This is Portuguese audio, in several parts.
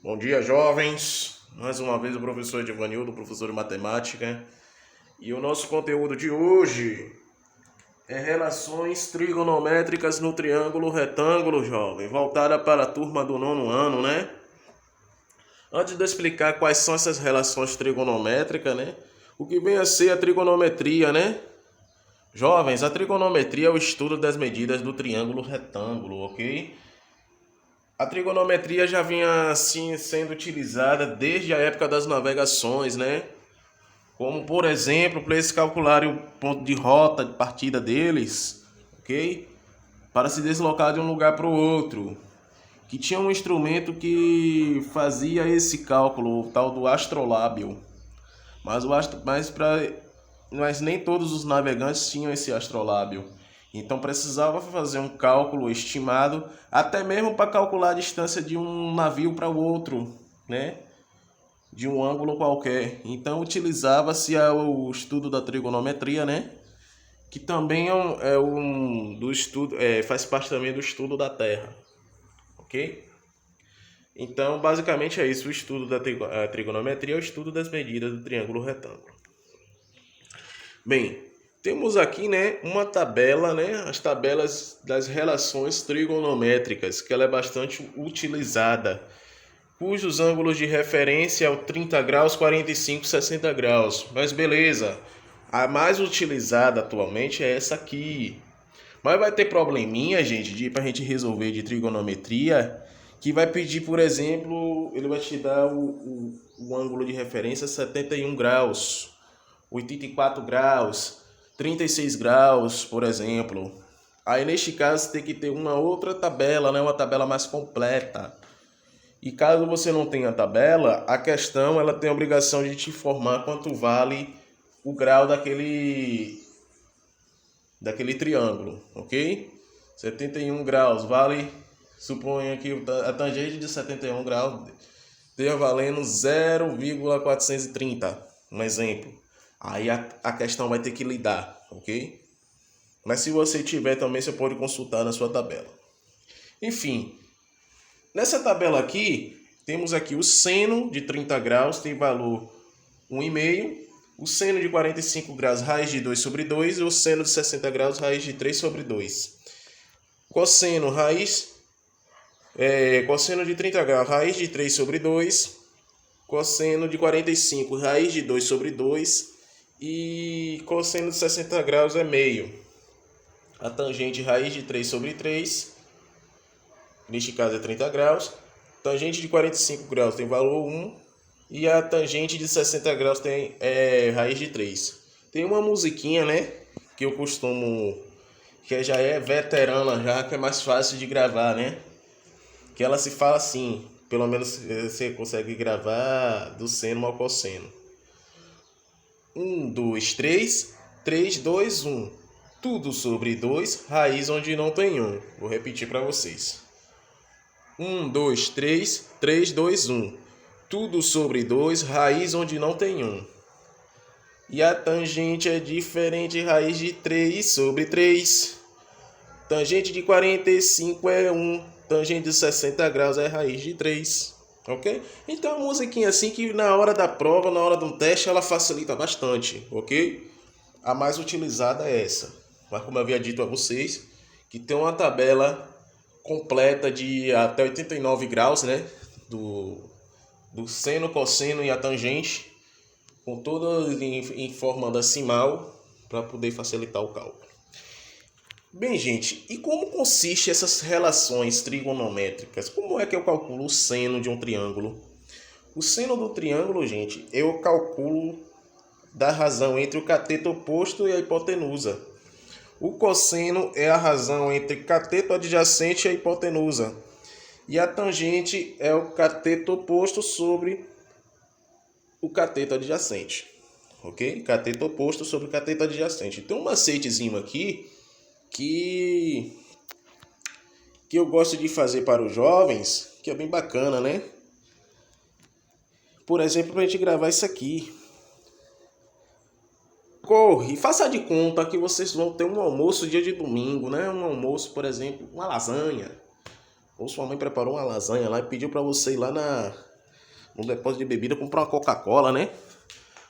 Bom dia, jovens. Mais uma vez o professor Edivanildo, professor de matemática. E o nosso conteúdo de hoje é relações trigonométricas no triângulo retângulo, jovem. Voltada para a turma do nono ano, né? Antes de explicar quais são essas relações trigonométricas, né? O que vem a ser a trigonometria, né? Jovens, a trigonometria é o estudo das medidas do triângulo retângulo, ok? A trigonometria já vinha assim sendo utilizada desde a época das navegações, né? Como por exemplo, para eles calcularem o ponto de rota de partida deles, ok? Para se deslocar de um lugar para o outro. Que tinha um instrumento que fazia esse cálculo, o tal do astrolábio. Mas nem todos os navegantes tinham esse astrolábio. Então precisava fazer um cálculo estimado, até mesmo para calcular a distância de um navio para o outro, né? De um ângulo qualquer. Então utilizava-se o estudo da trigonometria, né? Que também faz parte também do estudo da Terra, ok? Então basicamente é isso, o estudo da trigonometria é o estudo das medidas do triângulo retângulo. Bem, temos aqui, né, uma tabela, né, as tabelas das relações trigonométricas, que ela é bastante utilizada, cujos ângulos de referência é o 30 graus, 45, 60 graus. Mas beleza, a mais utilizada atualmente é essa aqui. Mas vai ter probleminha, gente, para a gente resolver de trigonometria, que vai pedir, por exemplo, ele vai te dar o ângulo de referência 71 graus. 84 graus, 36 graus, por exemplo. Aí neste caso tem que ter uma outra tabela, né? Uma tabela mais completa. E caso você não tenha tabela, a questão ela tem a obrigação de te informar quanto vale o grau daquele triângulo, ok? 71 graus vale, suponha que a tangente de 71 graus esteja valendo 0,430, um exemplo. Aí a questão vai ter que lidar, ok? Mas se você tiver também, você pode consultar na sua tabela. Enfim, nessa tabela aqui, temos aqui o seno de 30 graus, tem valor 1,5. O seno de 45 graus, raiz de 2 sobre 2. E o seno de 60 graus, raiz de 3 sobre 2. Cosseno de 30 graus, raiz de 3 sobre 2. Cosseno de 45, raiz de 2 sobre 2. E cosseno de 60 graus é meio. A tangente raiz de 3 sobre 3, neste caso é 30 graus. Tangente de 45 graus tem valor 1. E a tangente de 60 graus tem raiz de 3. Tem uma musiquinha, né? Que eu costumo... que já é veterana já, que é mais fácil de gravar, né? Que ela se fala assim. Pelo menos você consegue gravar do seno ao cosseno. 1, 2, 3, 3, 2, 1. Tudo sobre 2, raiz onde não tem 1. Vou repetir para vocês. 1, 2, 3, 3, 2, 1. Tudo sobre 2, raiz onde não tem 1. E a tangente é diferente, raiz de 3 sobre 3. Tangente de 45 é 1. Tangente de 60 graus é raiz de 3. Ok? Então é uma musiquinha assim que na hora da prova, na hora do teste, ela facilita bastante, ok? A mais utilizada é essa. Mas como eu havia dito a vocês, que tem uma tabela completa de até 89 graus, né? Do seno, cosseno e a tangente, com toda em forma decimal, para poder facilitar o cálculo. Bem, gente, e como consiste essas relações trigonométricas? Como é que eu calculo o seno de um triângulo? O seno do triângulo, gente, eu calculo da razão entre o cateto oposto e a hipotenusa. O cosseno é a razão entre cateto adjacente e a hipotenusa. E a tangente é o cateto oposto sobre o cateto adjacente. Ok? Cateto oposto sobre o cateto adjacente. Tem um macetezinho aqui que eu gosto de fazer para os jovens, que é bem bacana, né? Por exemplo, para a gente gravar isso aqui. Corre, faça de conta que vocês vão ter um almoço dia de domingo, né? Um almoço, por exemplo, uma lasanha. Ou sua mãe preparou uma lasanha lá e pediu para você ir lá no depósito de bebida, comprar uma Coca-Cola, né?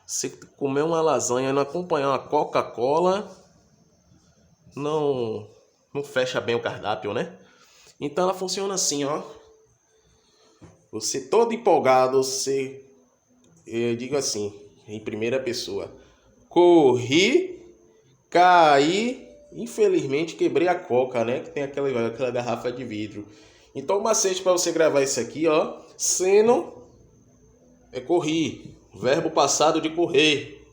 Você comer uma lasanha e não acompanhar uma Coca-Cola, não fecha bem o cardápio, né? Então ela funciona assim, ó. Você todo empolgado, eu digo assim, em primeira pessoa. Corri, caí, infelizmente quebrei a coca, né? Que tem aquela garrafa de vidro. Então o macete para você gravar isso aqui, ó. Seno é corri, verbo passado de correr.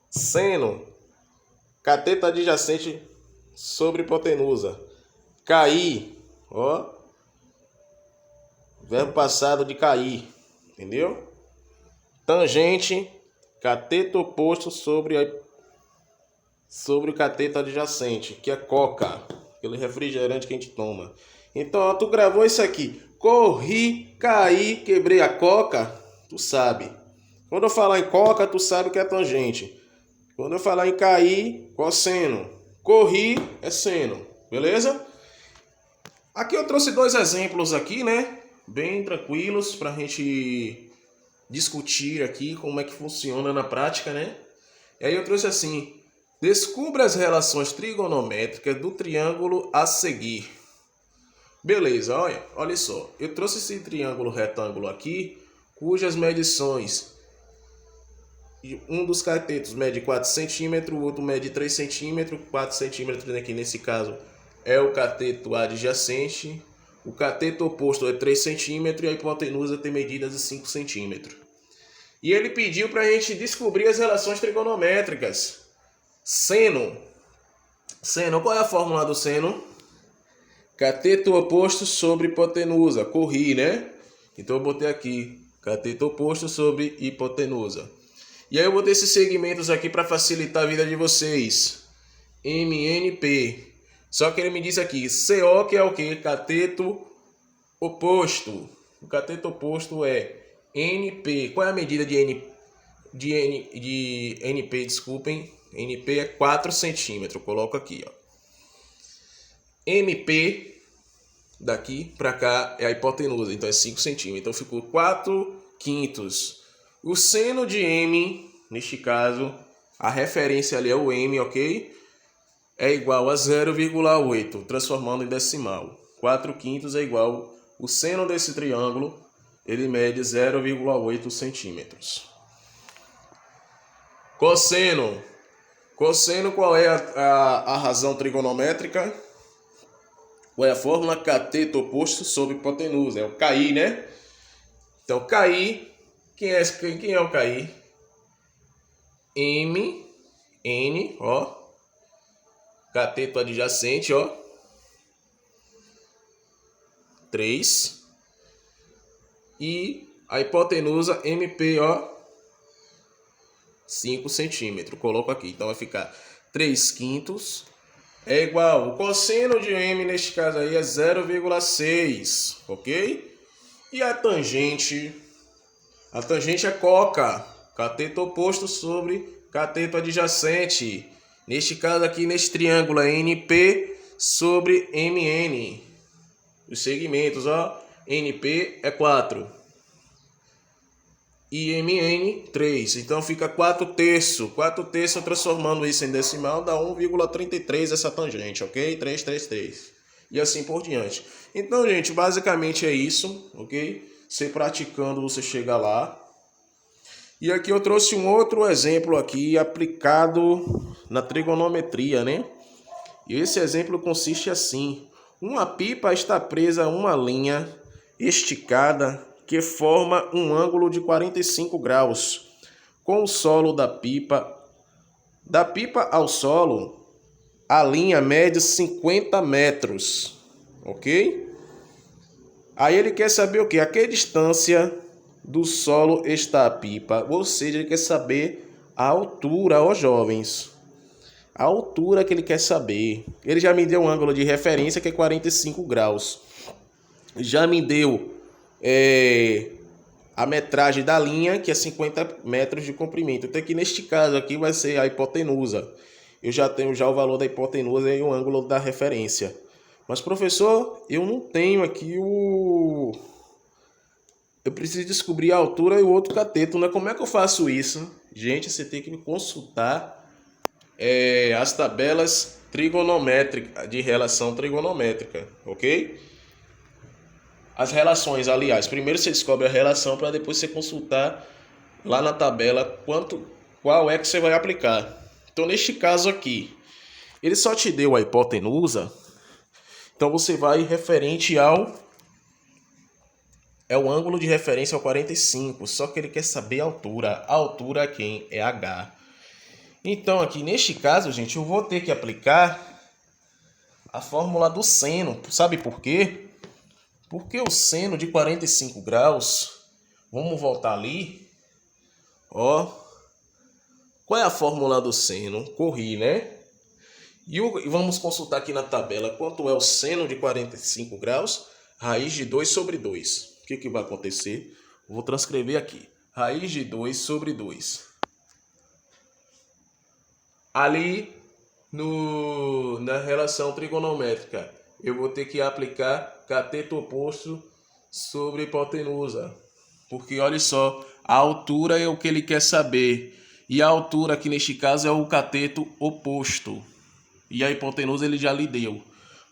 Seno, cateto adjacente sobre hipotenusa. Cair, ó. Verbo passado de cair, entendeu? Tangente, cateto oposto sobre o cateto adjacente, que é coca, aquele refrigerante que a gente toma. Então, ó, tu gravou isso aqui. Corri, caí, quebrei a coca, tu sabe. Quando eu falar em coca, tu sabe que é tangente. Quando eu falar em cair, cosseno. Corri é seno, beleza? Aqui eu trouxe dois exemplos aqui, né? Bem tranquilos para a gente discutir aqui como é que funciona na prática, né? E aí eu trouxe assim: descubra as relações trigonométricas do triângulo a seguir. Beleza, olha só. Eu trouxe esse triângulo retângulo aqui, cujas medições, um dos catetos mede 4 centímetros, o outro mede 3 centímetros, 4 centímetros aqui nesse caso é o cateto adjacente, o cateto oposto é 3 centímetros e a hipotenusa tem medidas de 5 centímetros. E ele pediu para a gente descobrir as relações trigonométricas. Seno. Seno, qual é a fórmula do seno? Cateto oposto sobre hipotenusa. Corri, né? Então eu botei aqui cateto oposto sobre hipotenusa. E aí eu botei esses segmentos aqui para facilitar a vida de vocês. MNP. Só que ele me disse aqui, CO, que é o que? Cateto oposto. O cateto oposto é NP. Qual é a medida de NP? Desculpem. NP é 4 centímetros. Eu coloco aqui, ó. MP, daqui para cá, é a hipotenusa. Então é 5 centímetros. Então ficou 4/5. O seno de M, neste caso, a referência ali é o M, ok? É igual a 0,8, transformando em decimal. 4/5 é igual, o seno desse triângulo, ele mede 0,8 centímetros. Cosseno. Cosseno, qual é a razão trigonométrica? Qual é a fórmula? Cateto oposto sobre hipotenusa. É o cair, né? Então, cair, quem é o cair? M, N, ó. Cateto adjacente, ó. 3. E a hipotenusa MP, ó. 5 centímetros. Coloco aqui. Então vai ficar 3/5 é igual. O cosseno de M neste caso aí é 0,6. Ok? E a tangente? A tangente é coca. Cateto oposto sobre cateto adjacente. Neste caso aqui, neste triângulo, é NP sobre MN. Os segmentos, ó. NP é 4. E MN, 3. Então fica 4/3. 4/3, transformando isso em decimal, dá 1,33 essa tangente, ok? 333. E assim por diante. Então, gente, basicamente é isso, ok? Você praticando, você chega lá. E aqui eu trouxe um outro exemplo aqui aplicado na trigonometria, né? E esse exemplo consiste assim: uma pipa está presa a uma linha esticada que forma um ângulo de 45 graus. Com o solo da pipa ao solo, a linha mede 50 metros, ok? Aí ele quer saber o que? A que distância do solo está a pipa, ou seja, ele quer saber a altura, ó jovens. A altura que ele quer saber. Ele já me deu um ângulo de referência que é 45 graus. Já me deu a metragem da linha, que é 50 metros de comprimento. Então aqui neste caso aqui vai ser a hipotenusa. Eu já tenho o valor da hipotenusa e o ângulo da referência. Mas professor, eu não tenho aqui eu preciso descobrir a altura e o outro cateto, né? Como é que eu faço isso? Gente, você tem que consultar as tabelas trigonométricas, de relação trigonométrica, ok? As relações, aliás, primeiro você descobre a relação para depois você consultar lá na tabela qual é que você vai aplicar. Então, neste caso aqui, ele só te deu a hipotenusa, então você vai referente ao o ângulo de referência ao 45, só que ele quer saber a altura. A altura quem? É H. Então, aqui neste caso, gente, eu vou ter que aplicar a fórmula do seno. Sabe por quê? Porque o seno de 45 graus, vamos voltar ali, ó. Qual é a fórmula do seno? Corri, né? E vamos consultar aqui na tabela quanto é o seno de 45 graus, raiz de 2 sobre 2. O que vai acontecer? Vou transcrever aqui. Raiz de 2 sobre 2. Ali na relação trigonométrica, eu vou ter que aplicar cateto oposto sobre hipotenusa. Porque olha só, a altura é o que ele quer saber. E a altura aqui neste caso é o cateto oposto. E a hipotenusa ele já lhe deu.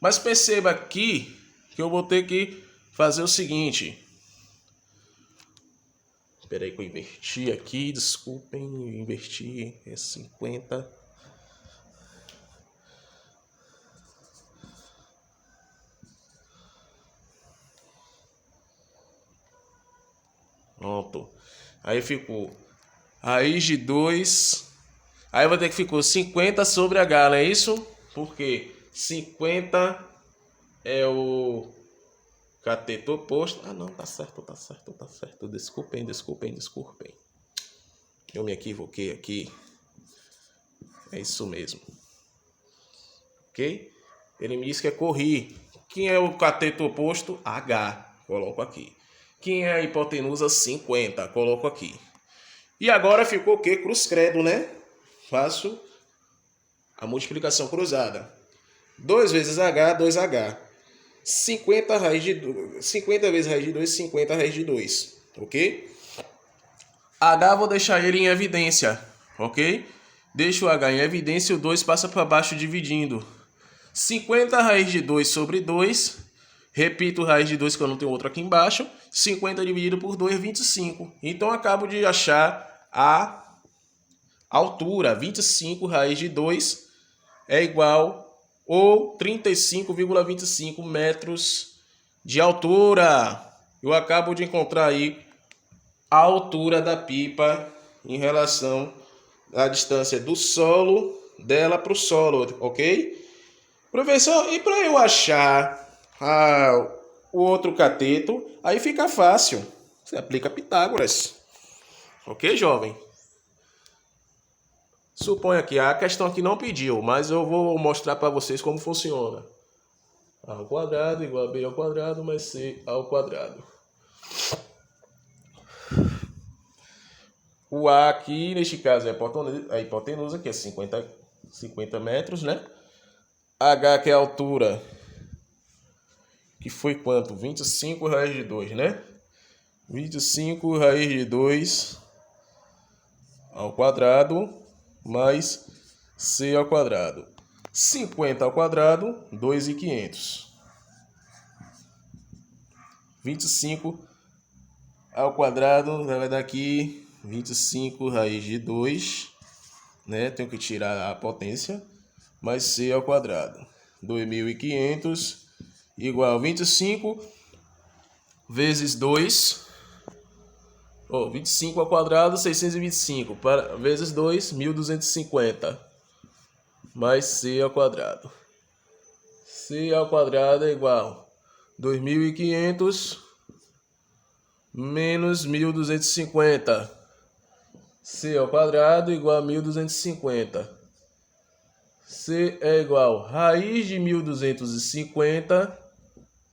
Mas perceba aqui que eu vou ter que fazer o seguinte. Espera aí que eu inverti aqui, desculpem, eu inverti, é 50. Pronto. Aí ficou raiz de 2. Aí vai ter que ficou 50 sobre H, não é isso? Porque 50 é o cateto oposto. Ah, não, tá certo. Desculpem. Eu me equivoquei aqui. É isso mesmo. Ok? Ele me disse que é corri. Quem é o cateto oposto? H. Coloco aqui. Quem é a hipotenusa? 50. Coloco aqui. E agora ficou o quê? Cruz credo, né? Faço a multiplicação cruzada. 2 vezes H, 2H. 50 vezes raiz de 2, 50 raiz de 2. Ok? H vou deixar ele em evidência. Ok? Deixo o H em evidência e o 2 passa para baixo dividindo. 50 raiz de 2 sobre 2. Repito raiz de 2 que eu não tenho outro aqui embaixo. 50 dividido por 2 é 25. Então acabo de achar a altura. 25 raiz de 2 é igual ou 35,25 metros de altura. Eu acabo de encontrar aí a altura da pipa em relação à distância do solo dela para o solo, ok? Professor, e para eu achar o outro cateto, aí fica fácil. Você aplica Pitágoras. Ok, jovem? Suponha aqui, a questão aqui não pediu, mas eu vou mostrar para vocês como funciona. A ao quadrado igual a b ao quadrado mais c ao quadrado. O A aqui, neste caso, é a hipotenusa, que é 50 metros, né? H, que é a altura, que foi quanto? 25 raiz de 2, né? 25 raiz de 2 ao quadrado mais c ao quadrado. 50 ao quadrado, 2.500. 25 ao quadrado vai dar aqui 25 raiz de 2, né? Tenho que tirar a potência, mais c ao quadrado. 2.500 igual a 25 vezes 2. 25 ao quadrado, 625. Vezes 2, 1.250. Mais c ao quadrado. C ao quadrado é igual a 2.500 menos 1.250. C ao quadrado igual a 1.250. C é igual a raiz de 1.250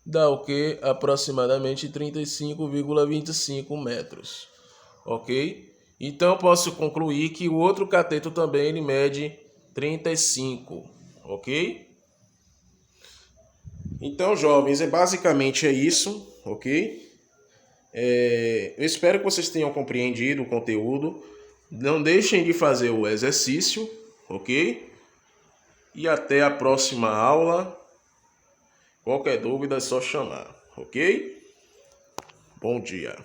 dá o que? Aproximadamente 35,25 metros. Ok? Então eu posso concluir que o outro cateto também ele mede 35. Ok? Então, jovens, basicamente é isso. Ok? Eu espero que vocês tenham compreendido o conteúdo. Não deixem de fazer o exercício, ok? E até a próxima aula. Qualquer dúvida é só chamar, ok? Bom dia.